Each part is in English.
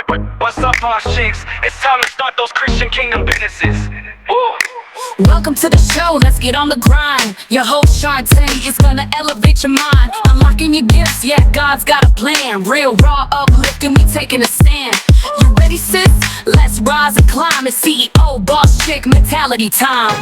What's up, boss chicks? It's time to start those Christian kingdom businesses. Ooh. Welcome to the show, let's get on the grind. Your host Shantae is gonna elevate your mind. Unlocking your gifts, yeah, God's got a plan. Real, raw, uplifting, we taking a stand. You ready, sis? Let's rise and climb. It's CEO boss chick mentality time.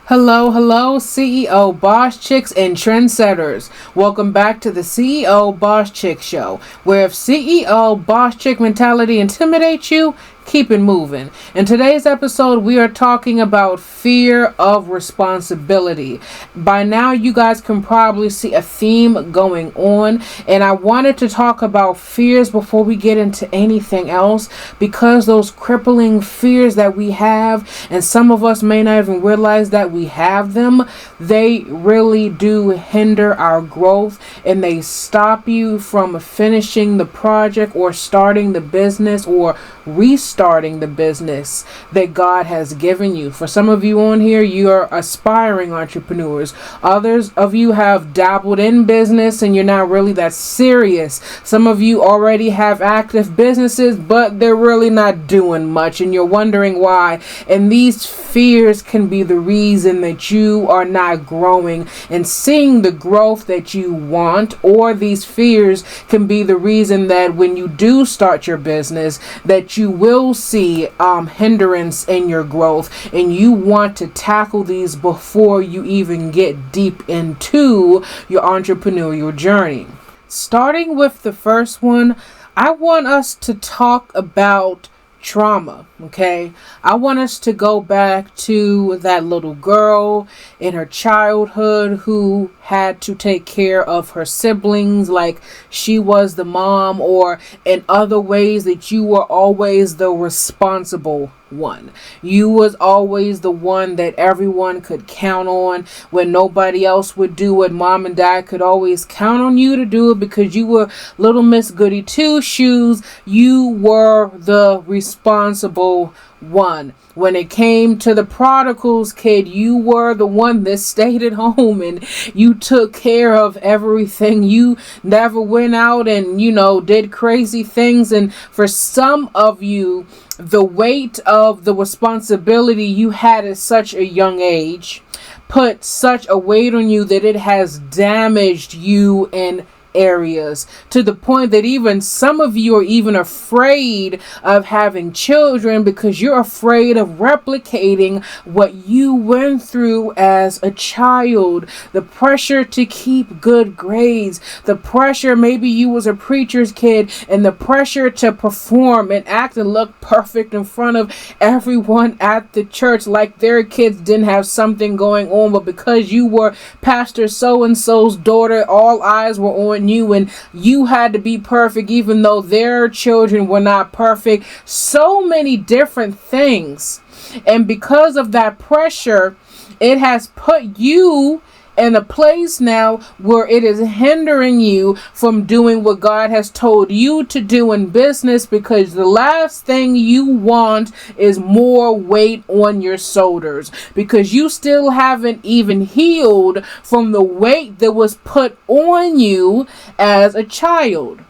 Hello, CEO boss chicks and trendsetters. Welcome back to the CEO Boss Chick Show, where if CEO boss chick mentality intimidates you, keep it moving. In today's episode, we are talking about fear of responsibility. By now, you guys can probably see a theme going on, and I wanted to talk about fears before we get into anything else, because those crippling fears that we have, and some of us may not even realize that we have them, they really do hinder our growth, and they stop you from finishing the project or starting the business or restarting the business that God has given you. For some of you on here, you are aspiring entrepreneurs. Others of you have dabbled in business and you're not really that serious. Some of you already have active businesses, but they're really not doing much and you're wondering why. And these fears can be the reason that you are not growing and seeing the growth that you want, or these fears can be the reason that when you do start your business, that you will see hindrance in your growth, and you want to tackle these before you even get deep into your entrepreneurial journey. Starting with the first one, I want us to talk about trauma. Okay, I want us to go back to that little girl in her childhood who had to take care of her siblings like she was the mom, or in other ways that you were always the responsible one. You was always the one that everyone could count on when nobody else would do it. Mom and dad could always count on you to do it because you were little Miss Goody Two Shoes. You were the responsible one. When it came to the prodigals, kid, you were the one that stayed at home and you took care of everything. You never went out and, did crazy things. And for some of you, the weight of the responsibility you had at such a young age put such a weight on you that it has damaged you in areas, to the point that even some of you are even afraid of having children because you're afraid of replicating what you went through as a child. The pressure to keep good grades, the pressure, maybe you was a preacher's kid, and the pressure to perform and act and look perfect in front of everyone at the church like their kids didn't have something going on, but because you were Pastor so-and-so's daughter, all eyes were on you and you had to be perfect even though their children were not perfect. So many different things, and because of that pressure, it has put you in a place now where it is hindering you from doing what God has told you to do in business, because the last thing you want is more weight on your shoulders, because you still haven't even healed from the weight that was put on you as a child.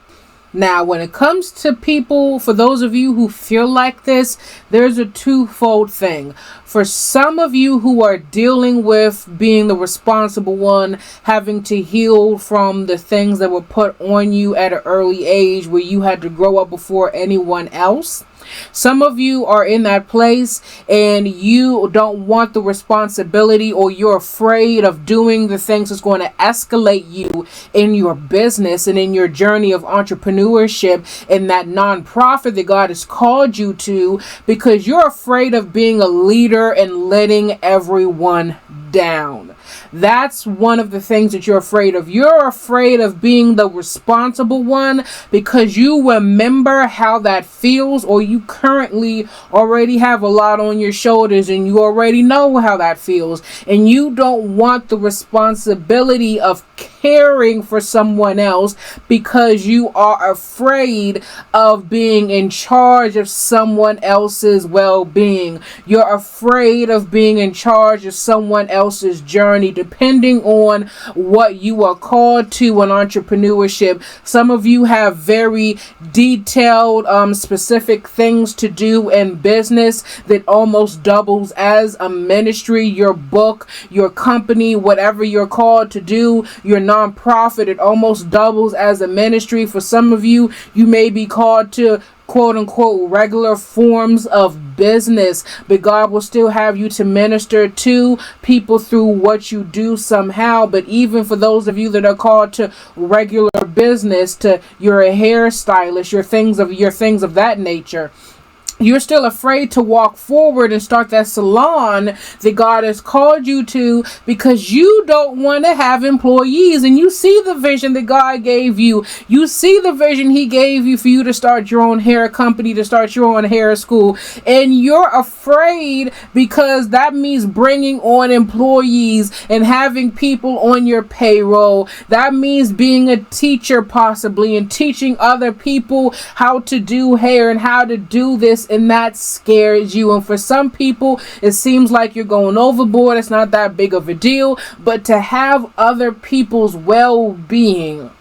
Now, when it comes to people, for those of you who feel like this, there's a twofold thing. For some of you who are dealing with being the responsible one, having to heal from the things that were put on you at an early age where you had to grow up before anyone else. Some of you are in that place and you don't want the responsibility, or you're afraid of doing the things that's going to escalate you in your business and in your journey of entrepreneurship and that nonprofit that God has called you to, because you're afraid of being a leader and letting everyone down. That's one of the things that you're afraid of. You're afraid of being the responsible one because you remember how that feels, or you currently already have a lot on your shoulders and you already know how that feels, and you don't want the responsibility of caring for someone else because you are afraid of being in charge of someone else's well-being. You're afraid of being in charge of someone else's journey, depending on what you are called to in entrepreneurship. Some of you have very detailed, specific things to do in business that almost doubles as a ministry. Your book, your company, whatever you're called to do, your nonprofit, it almost doubles as a ministry. For some of you, you may be called to quote unquote regular forms of business, but God will still have you to minister to people through what you do somehow. But even for those of you that are called to regular business, to you're a hairstylist, your things of that nature, you're still afraid to walk forward and start that salon that God has called you to because you don't want to have employees. And you see the vision that God gave you. You see the vision He gave you for you to start your own hair company, to start your own hair school. And you're afraid because that means bringing on employees and having people on your payroll. That means being a teacher possibly and teaching other people how to do hair and how to do this. And that scares you. And for some people, it seems like you're going overboard. It's not that big of a deal. But to have other people's well-being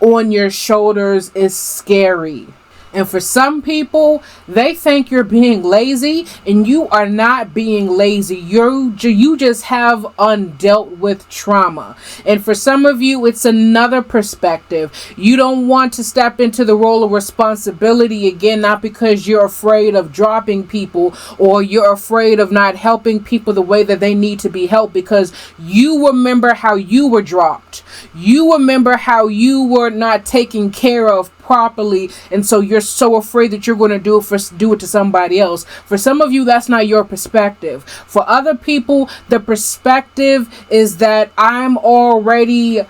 on your shoulders is scary. And for some people, they think you're being lazy, and you are not being lazy. You just have undealt with trauma. And for some of you, it's another perspective. You don't want to step into the role of responsibility again, not because you're afraid of dropping people or you're afraid of not helping people the way that they need to be helped, because you remember how you were dropped. You remember how you were not taken care of properly, and so you're so afraid that you're going to do it to somebody else. For some of you, that's not your perspective. For other people, the perspective is that I'm already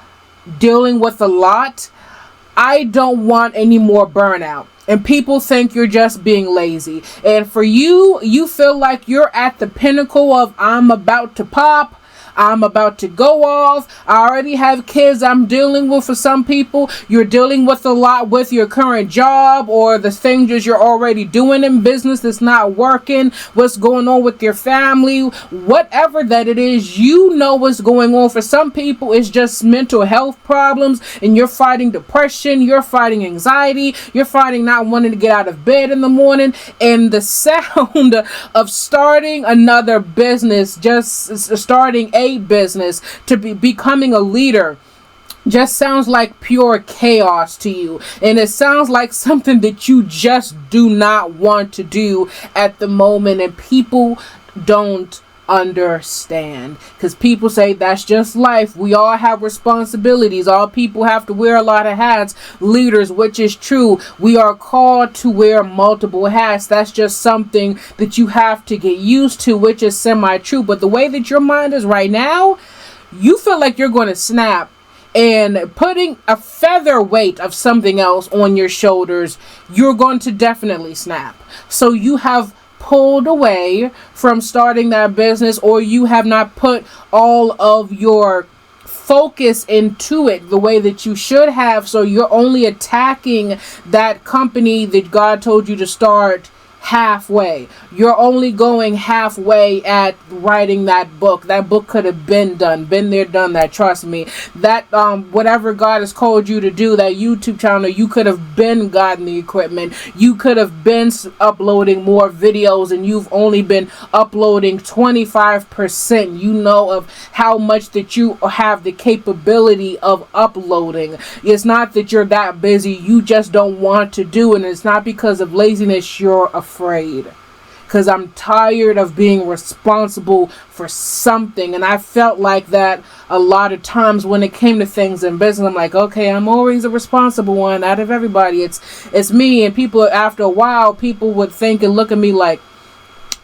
dealing with a lot. I don't want any more burnout. And people think you're just being lazy. And for you, you feel like you're at the pinnacle of I'm about to pop. I'm about to go off. I already have kids I'm dealing with. For some people, you're dealing with a lot with your current job or the things that you're already doing in business that's not working. What's going on with your family, whatever that it is, you know what's going on. For some people, it's just mental health problems, and you're fighting depression, you're fighting anxiety, you're fighting not wanting to get out of bed in the morning. And the sound of starting another business, just starting a business, to be becoming a leader, just sounds like pure chaos to you. And it sounds like something that you just do not want to do at the moment. And people don't understand, because people say that's just life. We all have responsibilities. All people have to wear a lot of hats. Leaders, which is true. We are called to wear multiple hats. That's just something that you have to get used to, which is semi-true. But the way that your mind is right now, you feel like you're going to snap. And putting a featherweight of something else on your shoulders, you're going to definitely snap. So you have pulled away from starting that business, or you have not put all of your focus into it the way that you should have. So you're only attacking that company that God told you to start halfway. You're only going halfway at writing that book. That book could have been done, been there, done that. Trust me. That whatever God has called you to do, that YouTube channel, you could have been gotten the equipment. You could have been uploading more videos, and you've only been uploading 25%. You know of how much that you have the capability of uploading. It's not that you're that busy. You just don't want to do it. And it's not because of laziness. You're afraid. Because I'm tired of being responsible for something. And I felt like that a lot of times when it came to things in business. I'm like, okay, I'm always a responsible one out of everybody. It's me. And people, after a while, people would think and look at me like,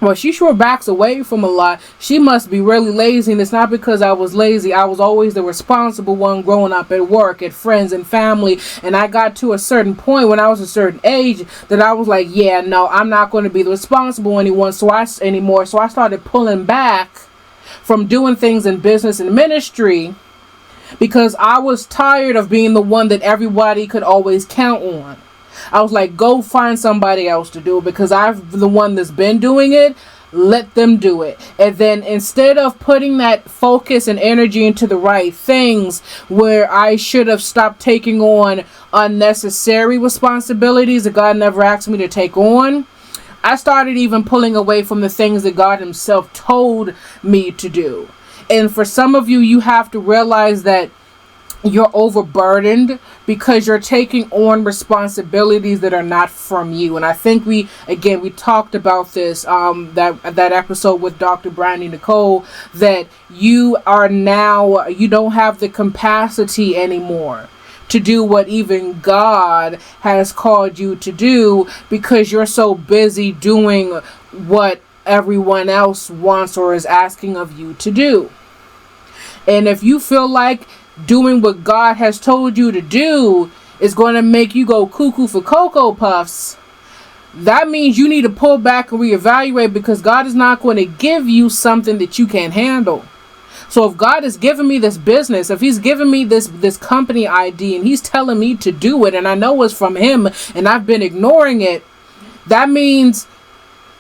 well, she sure backs away from a lot. She must be really lazy. And it's not because I was lazy. I was always the responsible one growing up at work, at friends and family. And I got to a certain point when I was a certain age that I was like, yeah, no, I'm not going to be the responsible anymore. So I started pulling back from doing things in business and ministry because I was tired of being the one that everybody could always count on. I was like, go find somebody else to do it, because I'm the one that's been doing it. Let them do it. And then instead of putting that focus and energy into the right things, where I should have stopped taking on unnecessary responsibilities that God never asked me to take on, I started even pulling away from the things that God himself told me to do. And for some of you, you have to realize that you're overburdened because you're taking on responsibilities that are not from you. And I think we talked about this, that episode with Dr. Brandy Nicole, that you don't have the capacity anymore to do what even God has called you to do, because you're so busy doing what everyone else wants or is asking of you to do. And if you feel like doing what God has told you to do is going to make you go cuckoo for Cocoa Puffs, that means you need to pull back and reevaluate, because God is not going to give you something that you can't handle. So if God is giving me this business, if he's giving me this company ID and he's telling me to do it, and I know it's from him and I've been ignoring it, that means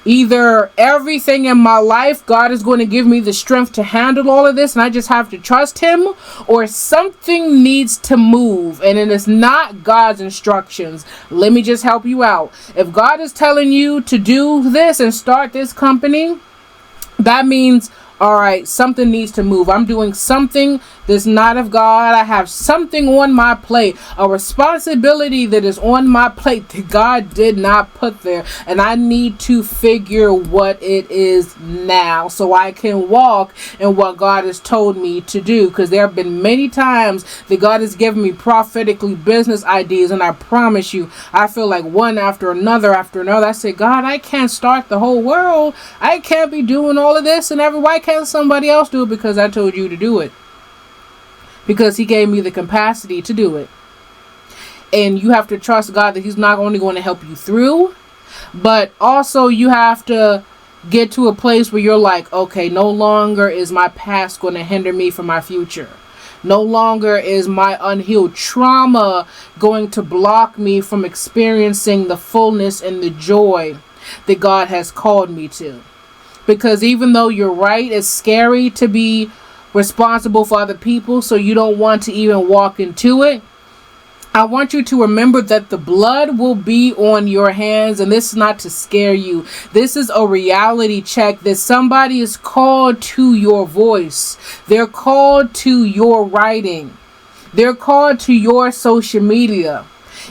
either everything in my life, God is going to give me the strength to handle all of this and I just have to trust him, or something needs to move and it is not God's instructions. Let me just help you out. If God is telling you to do this and start this company, that means, all right, something needs to move. I'm doing something that's not of God. I have something on my plate, a responsibility that is on my plate that God did not put there. And I need to figure what it is now so I can walk in what God has told me to do. Because there have been many times that God has given me prophetically business ideas. And I promise you, I feel like one after another. I say, God, I can't start the whole world. I can't be doing all of this and every. Why can't somebody else do it? Because I told you to do it. Because he gave me the capacity to do it. And you have to trust God that he's not only going to help you through, but also you have to get to a place where you're like, okay, no longer is my past going to hinder me from my future. No longer is my unhealed trauma going to block me from experiencing the fullness and the joy that God has called me to. Because even though you're right, it's scary to be responsible for other people, so you don't want to even walk into it. I want you to remember that the blood will be on your hands, and this is not to scare you. This is a reality check that somebody is called to your voice. They're called to your writing. They're called to your social media.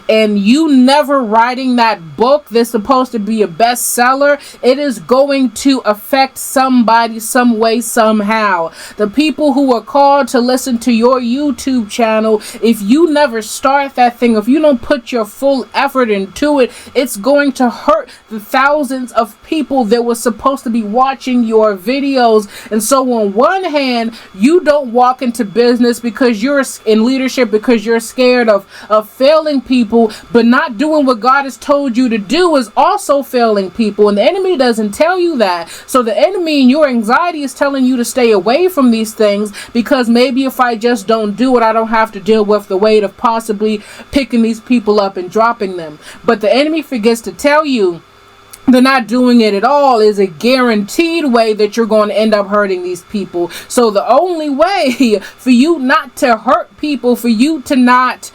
And you never writing that book that's supposed to be a bestseller, it is going to affect somebody some way, somehow. The people who are called to listen to your YouTube channel, if you never start that thing, if you don't put your full effort into it, it's going to hurt the thousands of people that were supposed to be watching your videos. And so on one hand, you don't walk into business because you're in leadership, because you're scared of failing people. But not doing what God has told you to do is also failing people. And the enemy doesn't tell you that. So the enemy in your anxiety is telling you to stay away from these things, because maybe if I just don't do it, I don't have to deal with the weight of possibly picking these people up and dropping them. But the enemy forgets to tell you the not doing it at all is a guaranteed way that you're going to end up hurting these people. So the only way for you not to hurt people, for you to not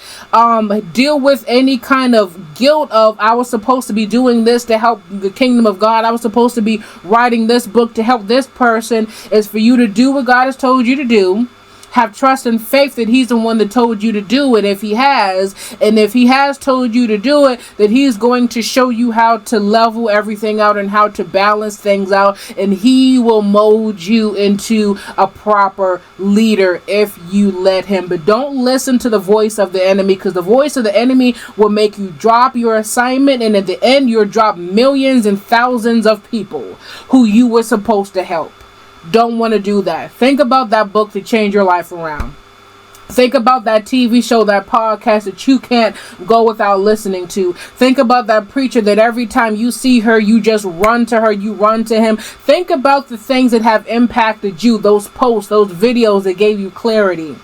deal with any kind of guilt of, I was supposed to be doing this to help the kingdom of God, I was supposed to be writing this book to help this person, is for you to do what God has told you to do. Have trust and faith that he's the one that told you to do it, if he has. And if he has told you to do it, that he's going to show you how to level everything out and how to balance things out. And he will mold you into a proper leader if you let him. But don't listen to the voice of the enemy, because the voice of the enemy will make you drop your assignment. And at the end, you'll drop millions and thousands of people who you were supposed to help. Don't want to do that. Think about that book to change your life around. Think about that TV show, that podcast that you can't go without listening to. Think about that preacher that every time you see her, you just run to her, you run to him. Think about the things that have impacted you, those posts, those videos that gave you clarity.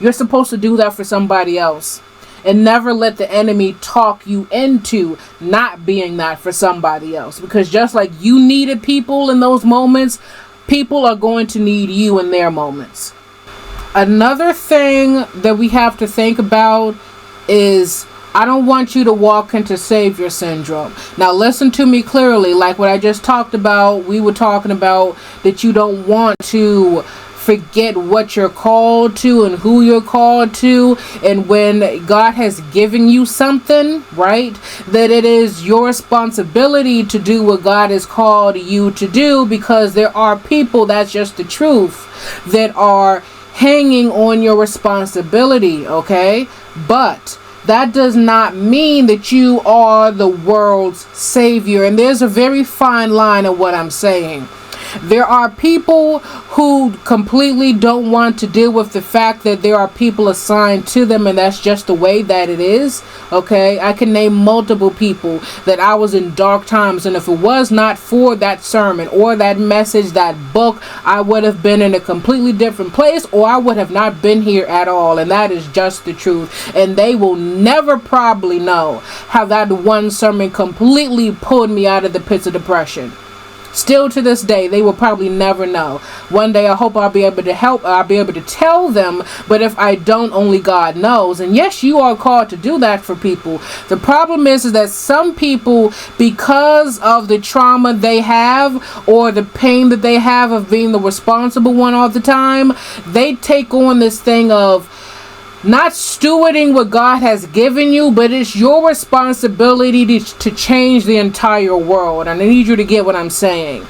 You're supposed to do that for somebody else. And never let the enemy talk you into not being that for somebody else. Because just like you needed people in those moments, people are going to need you in their moments. Another thing that we have to think about is, I don't want you to walk into savior syndrome. Now listen to me clearly. Like what I just talked about, we were talking about that you don't want to forget what you're called to and who you're called to, and when God has given you something, right, that it is your responsibility to do what God has called you to do, because there are people, that's just the truth, that are hanging on your responsibility, okay? But that does not mean that you are the world's savior, and there's a very fine line of what I'm saying. There are people who completely don't want to deal with the fact that there are people assigned to them, and that's just the way that it is. Okay, I can name multiple people that I was in dark times, and if it was not for that sermon or that message, that book, I would have been in a completely different place, or I would have not been here at all. And that is just the truth. And they will never probably know how that one sermon completely pulled me out of the pits of depression. Still to this day, they will probably never know. One day I hope I'll be able to help, I'll be able to tell them, but if I don't, only God knows. And yes, you are called to do that for people. The problem is that some people, because of the trauma they have or the pain that they have of being the responsible one all the time, they take on this thing of not stewarding what God has given you, but it's your responsibility to change the entire world. And I need you to get what I'm saying.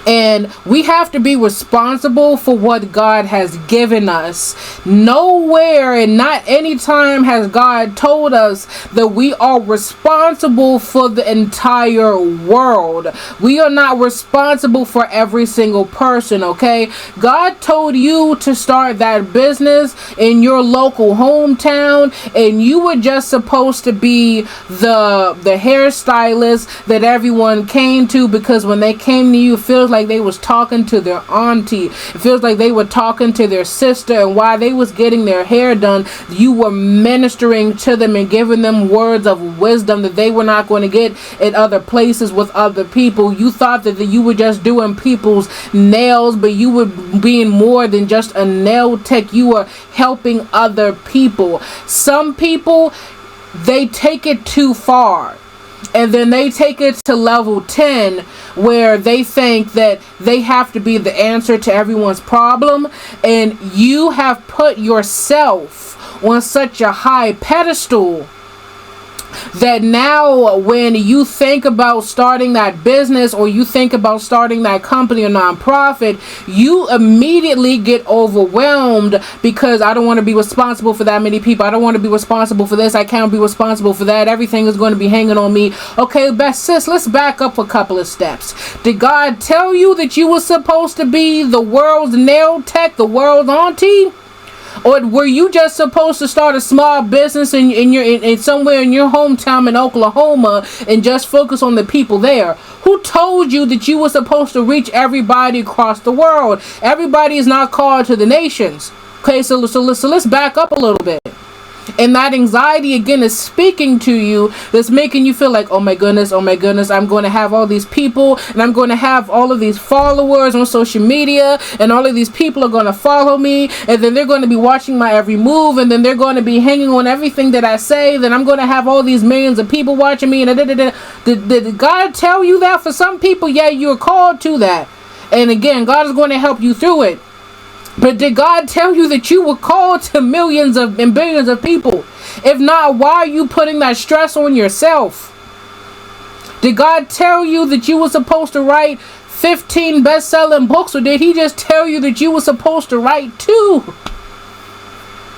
And we have to be responsible for what God has given us. Nowhere and not any time has God told us that we are responsible for the entire world. We are not responsible for every single person, okay? God told you to start that business in your local hometown, and you were just supposed to be the hairstylist that everyone came to, because when they came to you, it feels like they was talking to their auntie. It feels like they were talking to their sister, and while they was getting their hair done, you were ministering to them and giving them words of wisdom that they were not going to get at other places with other people. You thought that you were just doing people's nails, but you were being more than just a nail tech. You were helping other people. Some people, they take it too far. And then they take it to level 10, where they think that they have to be the answer to everyone's problem. And you have put yourself on such a high pedestal that now when you think about starting that business, or you think about starting that company or nonprofit, you immediately get overwhelmed, because I don't want to be responsible for that many people. I don't want to be responsible for this. I can't be responsible for that. Everything is going to be hanging on me. Okay, best sis, let's back up a couple of steps. Did God tell you that you were supposed to be the world's nail tech, the world's auntie? Or were you just supposed to start a small business in somewhere in your hometown in Oklahoma and just focus on the people there? Who told you that you were supposed to reach everybody across the world? Everybody is not called to the nations. Okay, so let's back up a little bit. And that anxiety again is speaking to you, that's making you feel like, oh my goodness, I'm going to have all these people, and I'm going to have all of these followers on social media, and all of these people are going to follow me, and then they're going to be watching my every move, and then they're going to be hanging on everything that I say. Then I'm going to have all these millions of people watching me. And did God tell you that? For some people, yeah, you're called to that. And again, God is going to help you through it. But did God tell you that you were called to millions and billions of people? If not, why are you putting that stress on yourself? Did God tell you that you were supposed to write 15 best-selling books, or did he just tell you that you were supposed to write 2?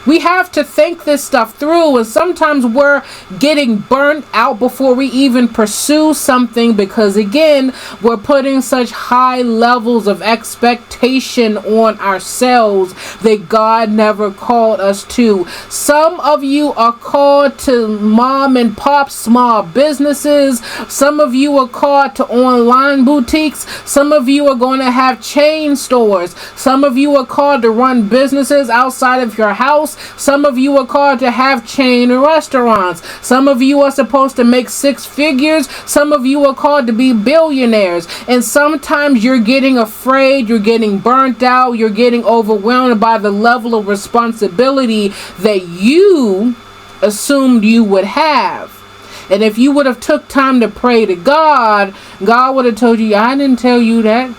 We have to think this stuff through, and sometimes we're getting burnt out before we even pursue something because, again, we're putting such high levels of expectation on ourselves that God never called us to. Some of you are called to mom and pop small businesses. Some of you are called to online boutiques. Some of you are going to have chain stores. Some of you are called to run businesses outside of your house. Some of you are called to have chain restaurants. Some of you are supposed to make six figures. Some of you are called to be billionaires. And sometimes you're getting afraid, you're getting burnt out, you're getting overwhelmed by the level of responsibility that you assumed you would have. And if you would have took time to pray to God, God would have told you, I didn't tell you that.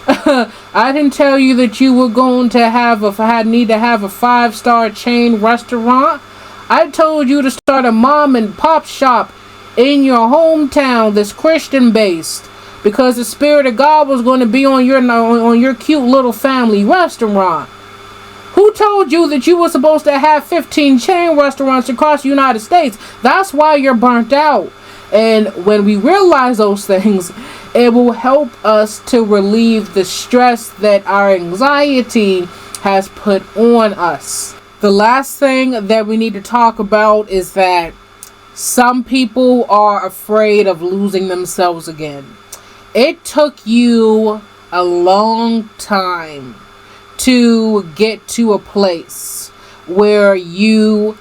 I didn't tell you that you were going to need to have a 5-star chain restaurant. I told you to start a mom and pop shop in your hometown that's Christian based, because the Spirit of God was going to be on your cute little family restaurant. Who told you that you were supposed to have 15 chain restaurants across the United States? That's why you're burnt out. And when we realize those things, it will help us to relieve the stress that our anxiety has put on us. The last thing that we need to talk about is that some people are afraid of losing themselves again. It took you a long time to get to a place where you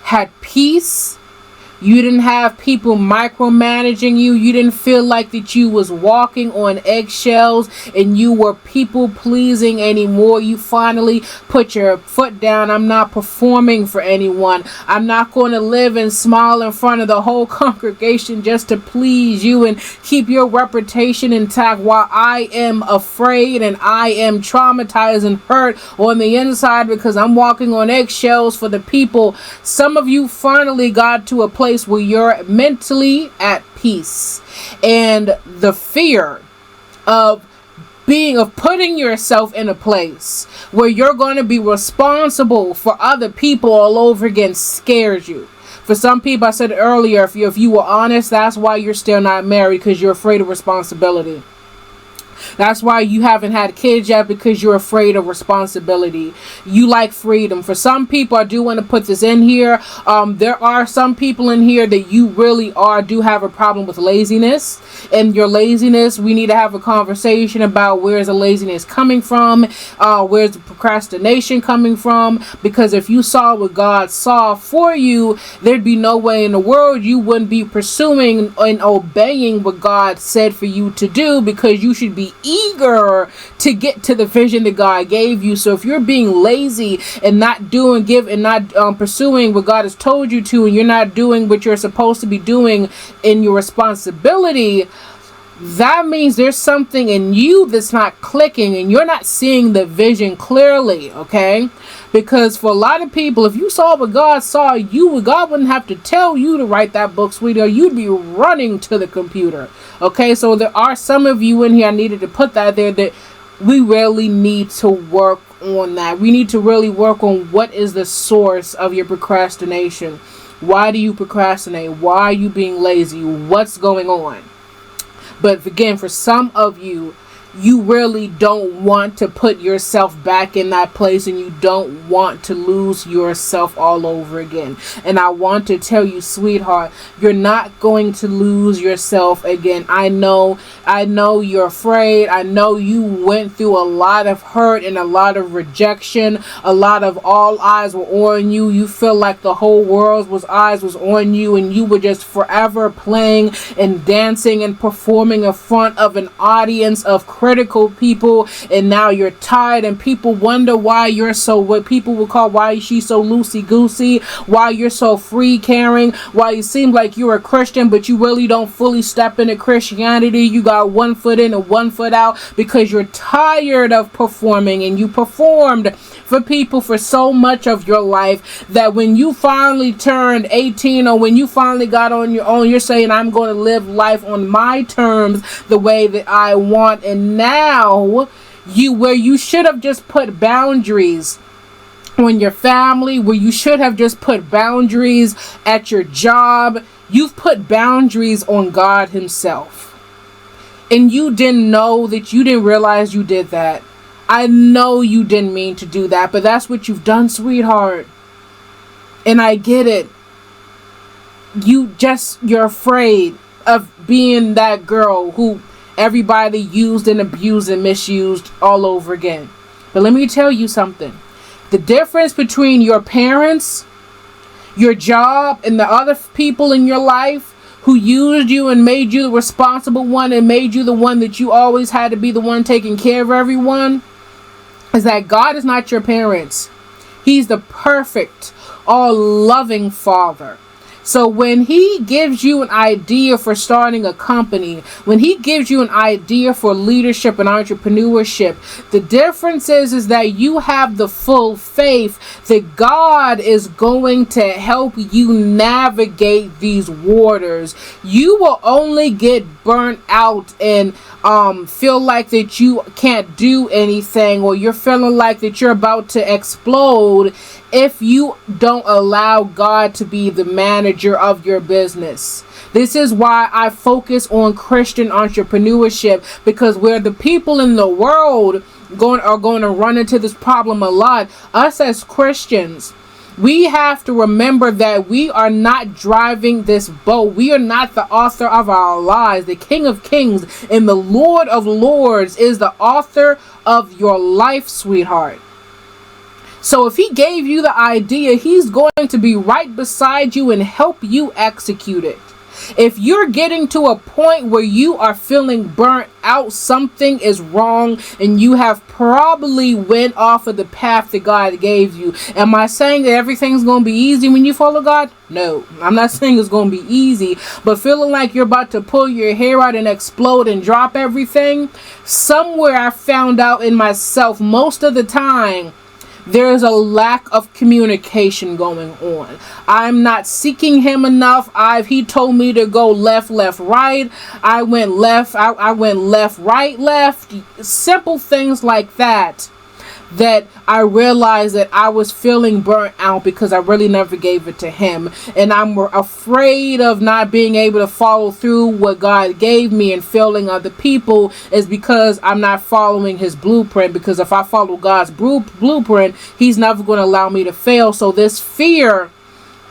had peace. You didn't have people micromanaging you. You didn't feel like that you was walking on eggshells and you were people pleasing anymore. You finally put your foot down. I'm not performing for anyone. I'm not going to live and smile in front of the whole congregation just to please you and keep your reputation intact, while I am afraid and I am traumatized and hurt on the inside because I'm walking on eggshells for the people. Some of you finally got to a place where you're mentally at peace, and the fear of putting yourself in a place where you're going to be responsible for other people all over again scares you. For some people, I said earlier, if you were honest, that's why you're still not married, because you're afraid of responsibility. That's why you haven't had kids yet, because you're afraid of responsibility. You like freedom. For some people, I do want to put this in here. There are some people in here that you really do have a problem with laziness. And your laziness, we need to have a conversation about where's the laziness coming from? Where's the procrastination coming from? Because if you saw what God saw for you, there'd be no way in the world you wouldn't be pursuing and obeying what God said for you to do, because you should be eager to get to the vision that God gave you. So if you're being lazy and not pursuing what God has told you to, and you're not doing what you're supposed to be doing in your responsibility, that means there's something in you that's not clicking and you're not seeing the vision clearly, okay? Because for a lot of people, if you saw what God saw you, God wouldn't have to tell you to write that book, sweetie, or you'd be running to the computer, okay? So there are some of you in here, I needed to put that there, that we really need to work on that. We need to really work on what is the source of your procrastination. Why do you procrastinate? Why are you being lazy? What's going on? But again, for some of you, you really don't want to put yourself back in that place, and you don't want to lose yourself all over again. And I want to tell you, sweetheart, you're not going to lose yourself again. I know you're afraid. I know you went through a lot of hurt and a lot of rejection. A lot of all eyes were on you. You feel like the whole world's eyes was on you, and you were just forever playing and dancing and performing in front of an audience of critical people, and now you're tired, and people wonder why you're so, what people will call, why is she so loosey-goosey, why you're so free-caring, why you seem like you're a Christian but you really don't fully step into Christianity. You got one foot in and one foot out because you're tired of performing, and you performed for people for so much of your life that when you finally turned 18, or when you finally got on your own, you're saying, I'm going to live life on my terms, the way that I want. And now where you should have just put boundaries on your family, where you should have just put boundaries at your job. You've put boundaries on God himself. And you didn't know that, you didn't realize you did that. I know you didn't mean to do that, but that's what you've done, sweetheart. And I get it. You're afraid of being that girl who everybody used and abused and misused all over again. But let me tell you something. The difference between your parents, your job, and the other people in your life who used you and made you the responsible one and made you the one that you always had to be the one taking care of everyone, is that God is not your parents. He's the perfect, all-loving Father. So when he gives you an idea for starting a company, when he gives you an idea for leadership and entrepreneurship, the difference is that you have the full faith that God is going to help you navigate these waters. You will only get burnt out and feel like that you can't do anything, or you're feeling like that you're about to explode, if you don't allow God to be the manager of your business. This is why I focus on Christian entrepreneurship, because where the people in the world are going to run into this problem a lot, us as Christians, we have to remember that we are not driving this boat. We are not the author of our lives. The King of Kings and the Lord of Lords is the author of your life, sweetheart. So if he gave you the idea, he's going to be right beside you and help you execute it. If you're getting to a point where you are feeling burnt out, something is wrong, and you have probably went off of the path that God gave you. Am I saying that everything's going to be easy when you follow God? No, I'm not saying it's going to be easy, but feeling like you're about to pull your hair out and explode and drop everything, somewhere I found out in myself, most of the time, there's a lack of communication going on. I'm not seeking him enough. He told me to go left, right. I went left. I went left, right, left. Simple things like that. That I realized that I was feeling burnt out because I really never gave it to him. And I'm afraid of not being able to follow through what God gave me, and failing other people is because I'm not following his blueprint. Because if I follow God's blueprint, he's never going to allow me to fail. So this fear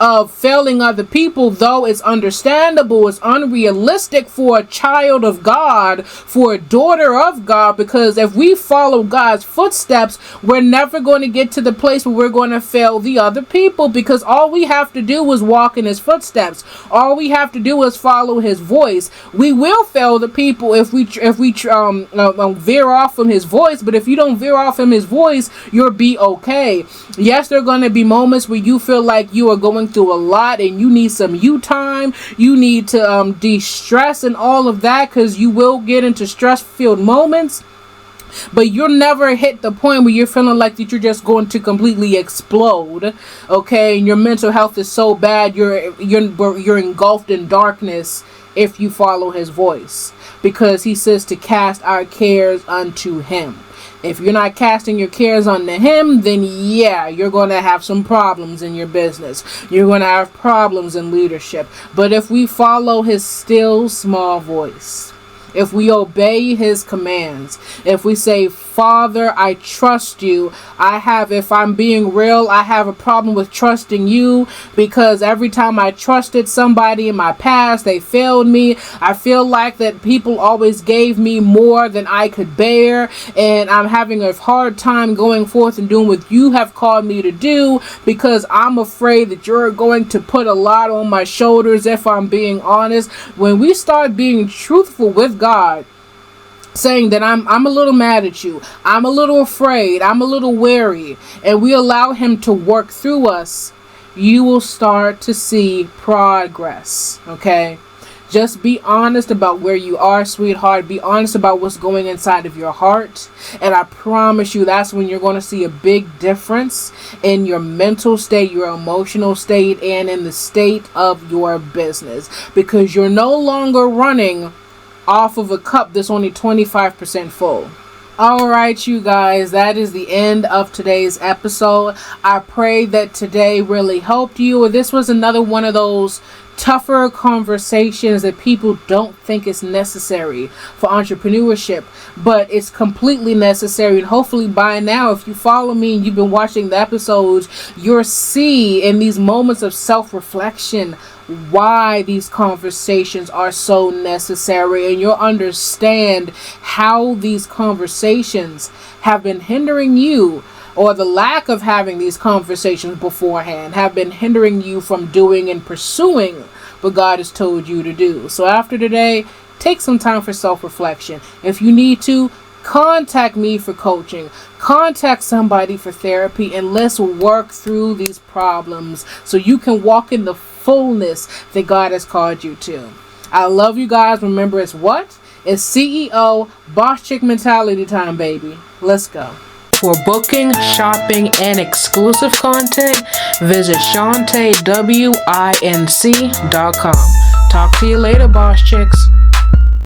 of failing other people, though it's understandable, it's unrealistic for a child of God, for a daughter of God, because if we follow God's footsteps, we're never going to get to the place where we're going to fail the other people, because all we have to do is walk in his footsteps. All we have to do is follow his voice. We will fail the people if we veer off from his voice, but if you don't veer off from his voice, you'll be okay. Yes, there are going to be moments where you feel like you are going through a lot and you need some you time. You need to de-stress and all of that, because you will get into stress-filled moments. But you'll never hit the point where you're feeling like that you're just going to completely explode, okay? And your mental health is so bad, you're engulfed in darkness if you follow his voice, because he says to cast our cares unto him. If you're not casting your cares onto him, then yeah, you're going to have some problems in your business. You're going to have problems in leadership. But if we follow his still small voice, if we obey his commands, if we say, Father, I trust you. If I'm being real, I have a problem with trusting you, because every time I trusted somebody in my past, they failed me. I feel like that people always gave me more than I could bear, and I'm having a hard time going forth and doing what you have called me to do, because I'm afraid that you're going to put a lot on my shoulders, if I'm being honest. When we start being truthful with God, saying that I'm a little mad at you, I'm a little afraid, I'm a little wary, and we allow him to work through us, you will start to see progress, okay? Just be honest about where you are, sweetheart. Be honest about what's going inside of your heart. And I promise you, that's when you're going to see a big difference in your mental state, your emotional state, and in the state of your business. Because you're no longer running off of a cup that's only 25% full. All right, you guys, that is the end of today's episode. I pray that today really helped you, or this was another one of those tougher conversations that people don't think is necessary for entrepreneurship, but it's completely necessary. And hopefully by now, if you follow me and you've been watching the episodes, you'll see in these moments of self-reflection why these conversations are so necessary, and you'll understand how these conversations have been hindering you, or the lack of having these conversations beforehand have been hindering you from doing and pursuing what God has told you to do. So after today, take some time for self-reflection. If you need to, contact me for coaching, contact somebody for therapy, and let's work through these problems so you can walk in the fullness that God has called you to. I love you guys. Remember, it's what? It's CEO Boss Chick mentality time, baby. Let's go. For booking, shopping, and exclusive content, visit ShantaeWinc.com. Talk to you later, Boss Chicks.